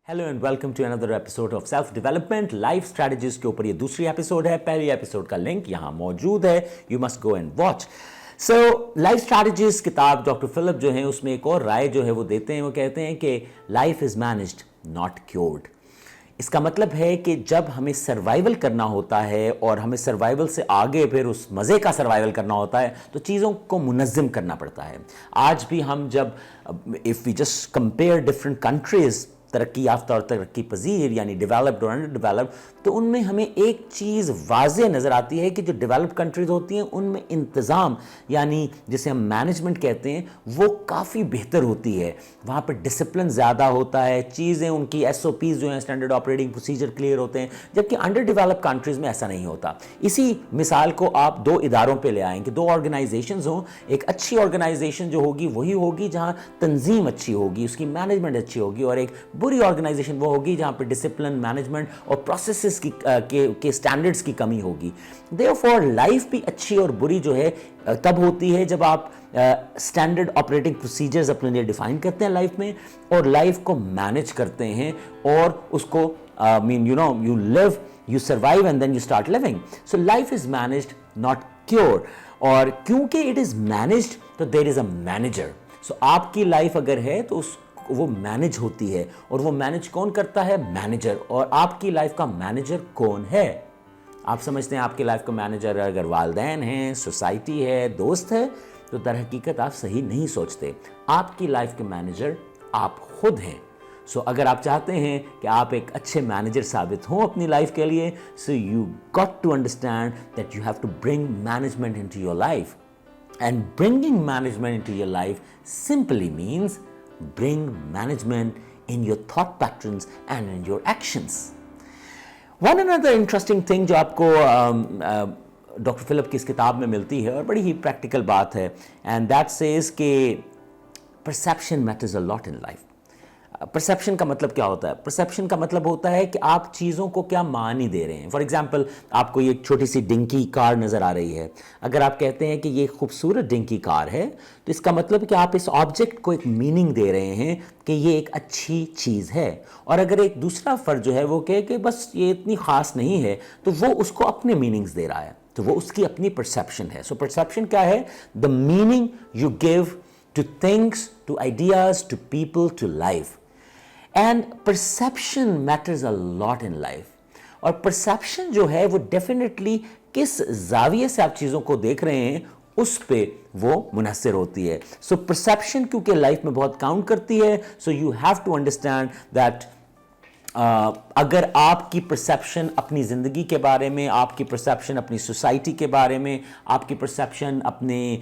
Hello and welcome to another episode of self development life strategies के ऊपर ये दूसरी एपिसोड है। पहली एपिसोड का लिंक यहाँ मौजूद है, you must go and watch. So life strategies किताब डॉक्टर फिलिप जो है उसमें एक और राय जो है वो देते हैं, वो कहते हैं कि life is managed not cured. इसका मतलब है कि जब हमें सर्वाइवल करना होता है और हमें सर्वाइवल से आगे फिर उस मज़े का सर्वाइवल करना होता है तो चीज़ों को मुनज़्ज़म करना पड़ता है। आज भी हम जब if we just compare different countries, तरक्की याफ्ता और तरक्की पजीर यानी डेवलप्ड और अंडर डेवलप्ड, तो उनमें हमें एक चीज़ वाज़े नज़र आती है कि जो डेवलप्ड कंट्रीज़ होती हैं उनमें इंतज़ाम यानी जिसे हम मैनेजमेंट कहते हैं वो काफ़ी बेहतर होती है। वहाँ पर डिसिप्लिन ज़्यादा होता है, चीज़ें उनकी SOPs जो हैं स्टैंडर्ड ऑपरेटिंग प्रोसीजर क्लियर होते हैं, जबकि अंडर डेवलप्ड कंट्रीज़ में ऐसा नहीं होता। इसी मिसाल को आप दो इदारों पर ले आएंगे, दो ऑर्गेनाइजेशंस हों। एक अच्छी ऑर्गेनाइजेशन जो होगी वही होगी जहाँ तंजीम अच्छी होगी, उसकी मैनेजमेंट अच्छी होगी, और एक बुरी ऑर्गेनाइजेशन वो होगी जहाँ पे डिसिप्लिन, मैनेजमेंट और प्रोसेसेस के स्टैंडर्ड्स की कमी होगी। देयरफॉर लाइफ भी अच्छी और बुरी जो है तब होती है जब आप स्टैंडर्ड ऑपरेटिंग प्रोसीजर्स अपने लिए डिफाइन करते हैं लाइफ में और लाइफ को मैनेज करते हैं और उसको you live, you survive and then you start living. So life is managed not cure, और क्योंकि इट इज मैनेज्ड तो there is a manager. So आपकी लाइफ अगर है तो वो मैनेज होती है, और वो मैनेज कौन करता है? मैनेजर। और आपकी लाइफ का मैनेजर कौन है? आप समझते हैं आपकी लाइफ का मैनेजर अगर वालिदैन हैं, सोसाइटी है, दोस्त है, तो दर हकीकत आप सही नहीं सोचते। आपकी लाइफ के मैनेजर आप खुद हैं। सो अगर आप चाहते हैं कि आप एक अच्छे मैनेजर साबित हों अपनी लाइफ के लिए, so you got to understand that you have to bring management into your life, and bringing management into your life simply means bring management in your thought patterns and in your actions. One another interesting thing जो आपको doctor Philip की इस किताब में मिलती है और बड़ी ही प्रैक्टिकल बात है, and that says कि perception matters a lot in life. Perception का मतलब क्या होता है? परसेप्शन का मतलब होता है कि आप चीज़ों को क्या मानी दे रहे हैं। फॉर एग्जाम्पल, आपको ये एक छोटी सी डिंकी कार नज़र आ रही है। अगर आप कहते हैं कि ये खूबसूरत डिंकी कार है तो इसका मतलब है कि आप इस ऑब्जेक्ट को एक मीनिंग दे रहे हैं कि ये एक अच्छी चीज़ है। और अगर एक दूसरा फ़र्द जो है वो कहे कि बस ये इतनी ख़ास नहीं है, तो वो उसको अपने मीनिंग्स दे रहा है, तो वो उसकी अपनी परसेप्शन है। सो परसेप्शन क्या है? The meaning you give to things, to ideas, to people, to life. And perception matters a lot in life. और परसेप्शन जो है वो डेफिनेटली किस जाविये से आप चीज़ों को देख रहे हैं उस पे वो मुनहसर होती है। सो परसेप्शन क्योंकि लाइफ में बहुत काउंट करती है, so you have to understand that अगर आपकी परसेप्शन अपनी ज़िंदगी के बारे में, आपकी परसेप्शन अपनी सोसाइटी के बारे में, आपकी परसेप्शन अपने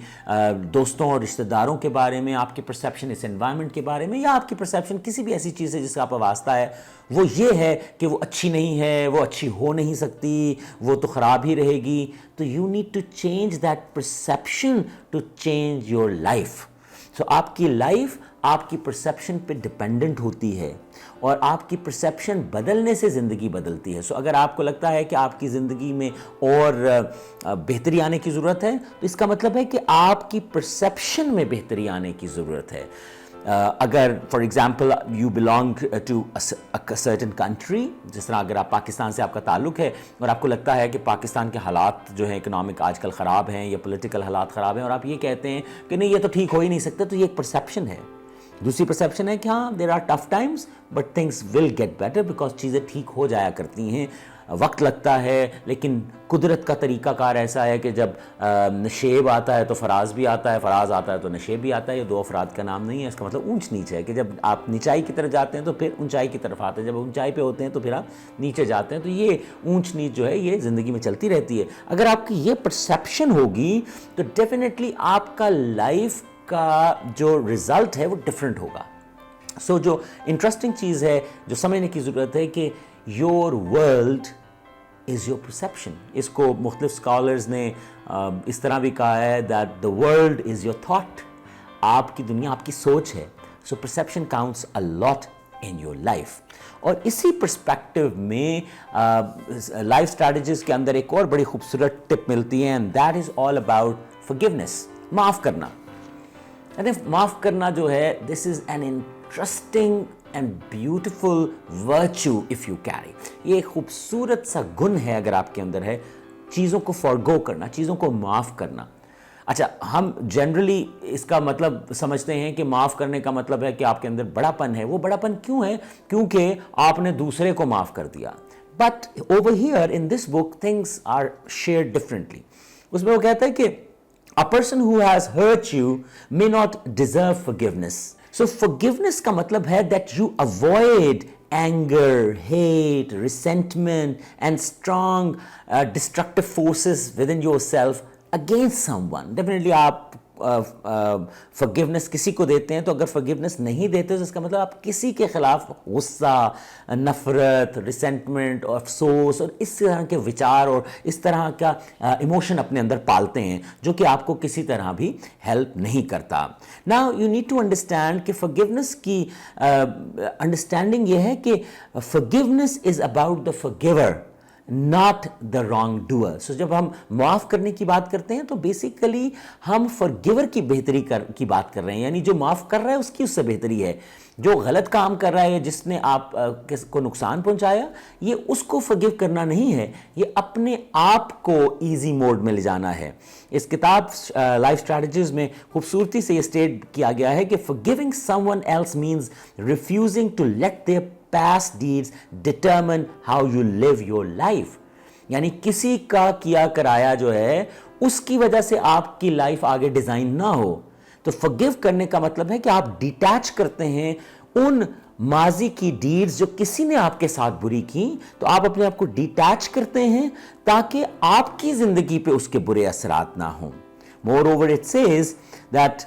दोस्तों और रिश्तेदारों के बारे में, आपकी परसेप्शन इस एनवायरनमेंट के बारे में, या आपकी परसेप्शन किसी भी ऐसी चीज़ है जिसका आपका वास्ता है, वो ये है कि वो अच्छी नहीं है, वो अच्छी हो नहीं सकती, वो तो ख़राब ही रहेगी, तो you need to change that perception to change your life. So आपकी लाइफ आपकी परसेप्शन पे डिपेंडेंट होती है, और आपकी परसेप्शन बदलने से ज़िंदगी बदलती है। सो अगर आपको लगता है कि आपकी ज़िंदगी में और बेहतरी आने की ज़रूरत है, तो इसका मतलब है कि आपकी परसेप्शन में बेहतरी आने की ज़रूरत है। अगर for example you belong to a certain country, जिस तरह अगर आप पाकिस्तान से आपका ताल्लुक़ है और आपको लगता है कि पाकिस्तान के हालात जो हैं इकोनॉमिक आजकल ख़राब हैं या पॉलिटिकल हालात ख़राब हैं, और आप ये कहते हैं कि नहीं ये तो ठीक हो ही नहीं सकता, तो ये एक परसेप्शन है। दूसरी परसेप्शन है कि हाँ there are tough times but things will get better, because चीज़ें ठीक हो जाया करती हैं, वक्त लगता है, लेकिन कुदरत का तरीक़ाकार ऐसा है कि जब नशेब आता है तो फराज भी आता है, फराज आता है तो नशेब भी आता है। ये दो अफराद का नाम नहीं है, इसका मतलब ऊंच नीच है कि जब आप नीचाई की तरफ जाते हैं तो फिर ऊंचाई की तरफ आते हैं, जब ऊंचाई पे होते हैं तो फिर आप नीचे जाते हैं। तो ये ऊंच नीच जो है ये ज़िंदगी में चलती रहती है। अगर आपकी ये परसेप्शन होगी तो डेफिनेटली आपका लाइफ का जो रिज़ल्ट है वो डिफरेंट होगा। सो जो इंटरेस्टिंग चीज़ है जो समझने की ज़रूरत है कि your world is your perception. इसको मुख्तलिफ स्कॉलर्स ने इस तरह भी कहा है that the world is your thought. आपकी दुनिया आपकी सोच है। So perception counts a lot in your life. और इसी पर्सपेक्टिव में लाइफ स्ट्रैटेजीज के अंदर एक और बड़ी खूबसूरत टिप मिलती है, and that is all about forgiveness, माफ़ करना। अरे माफ़ करना जो है, this is an interesting and beautiful virtue if you carry. ये खूबसूरत सा गुण है अगर आपके अंदर है, चीज़ों को forgo करना, चीज़ों को माफ़ करना. अच्छा, हम जनरली इसका मतलब समझते हैं कि माफ़ करने का मतलब है कि आपके अंदर बड़ापन है. वो बड़ापन क्यों है? क्योंकि आपने दूसरे को माफ़ कर दिया. But over here in this book things are shared differently. उसमें वो कहता है कि a person who has hurt you may not deserve forgiveness. So forgiveness का मतलब है that you avoid anger, hate, resentment and strong destructive forces within yourself against someone. Definitely आप forgiveness किसी को देते हैं, तो अगर forgiveness नहीं देते तो इसका मतलब आप किसी के खिलाफ गुस्सा, नफरत, resentment और अफसोस और इस तरह के विचार और इस तरह का इमोशन अपने अंदर पालते हैं जो कि आपको किसी तरह भी हेल्प नहीं करता. Now you need to understand कि forgiveness की अंडरस्टैंडिंग ये है कि forgiveness is about the forgiver, not the wrong doer. So जब हम माफ़ करने की बात करते हैं तो बेसिकली हम फॉरगिवर की बेहतरी की बात कर रहे हैं, यानी जो माफ़ कर रहा है उसकी उससे बेहतरी है. जो गलत काम कर रहा है, जिसने आप को नुकसान पहुंचाया, ये उसको फॉरगिव करना नहीं है, ये अपने आप को इजी मोड में ले जाना है. इस किताब लाइफ स्ट्रैटेजीज में खूबसूरती से ये स्टेट किया गया है कि forgiving someone else means refusing to let their past deeds determine how you live your life. यानी किसी का किया कराया जो है उसकी वजह से आपकी लाइफ आगे डिजाइन ना हो. तो फॉरगिव करने का मतलब है कि आप डिटैच करते हैं उन माजी की डीड्स जो किसी ने आपके साथ बुरी की, तो आप अपने आप को डिटैच करते हैं ताकि आपकी जिंदगी पे उसके बुरे असरात ना हो. Moreover, it says that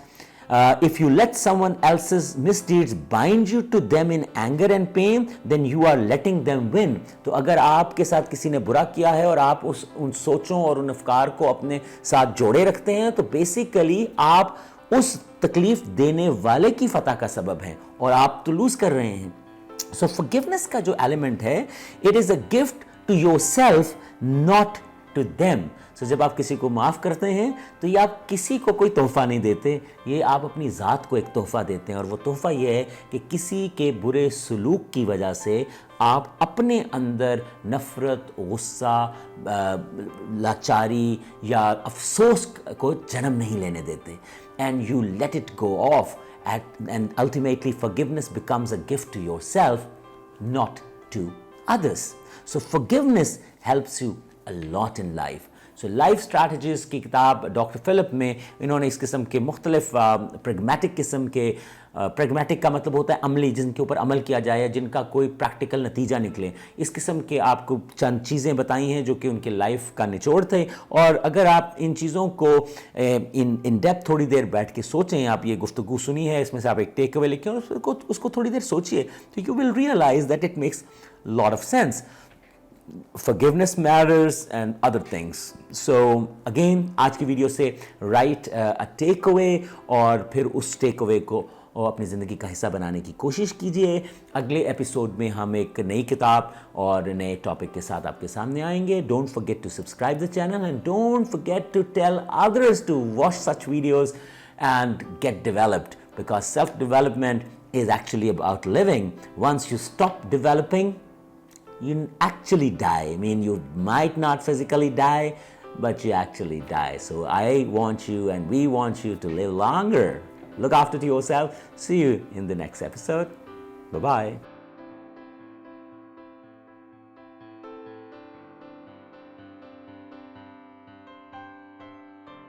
if you let someone else's misdeeds bind you to them in anger and pain, then you are letting them win. तो अगर आपके साथ किसी ने बुरा किया है और आप उन सोचों और उन अफकार को अपने साथ जोड़े रखते हैं, तो बेसिकली आप उस तकलीफ देने वाले की फतह का सबब हैं और आप तो लूज कर रहे हैं. So forgiveness का जो एलिमेंट है, it is a gift to yourself, not to them. So जब आप किसी को माफ़ करते हैं तो ये आप किसी को कोई तोहफ़ा नहीं देते, ये आप अपनी ज़ात को एक तोहफ़ा देते हैं. और वो तोहफ़ा ये है कि किसी के बुरे सलूक की वजह से आप अपने अंदर नफ़रत, गुस्सा, लाचारी या अफसोस को जन्म नहीं लेने देते. And you let it go of and ultimately forgiveness becomes a gift to yourself, not to others. So forgiveness helps you a lot in life. So life strategies की किताब डॉक्टर फिलिप में इन्होंने इस किस्म के मुख्तलिफ प्रैग्मेटिक किस्म के, प्रैग्मेटिक का मतलब होता है अमली, जिनके ऊपर अमल किया जाए, जिनका कोई प्रैक्टिकल नतीजा निकले. इस किस्म के आपको चंद चीज़ें बताई हैं जो कि उनके लाइफ का निचोड़ थे. और अगर आप इन चीज़ों को इन डेप्थ थोड़ी देर बैठ के सोचें, आप ये गुफ्तगू सुनी है, इसमें से आप एक टेक अवे लिखें और उसको थोड़ी देर सोचिए, तो you will realise that it makes lot of sense. Forgiveness matters and other things. So again, आज की वीडियो से write a takeaway और फिर उस takeaway को अपनी ज़िंदगी का हिस्सा बनाने की कोशिश कीजिए. अगले एपिसोड में हम एक नई किताब और नए टॉपिक के साथ आपके सामने आएंगे. Don't forget to subscribe the channel and don't forget to tell others to watch such videos and get developed, because self-development is actually about living. Once you stop developing, you actually die. I mean, you might not physically die, but you actually die. So I want you and we want you to live longer. Look after yourself. See you in the next episode. Bye-bye.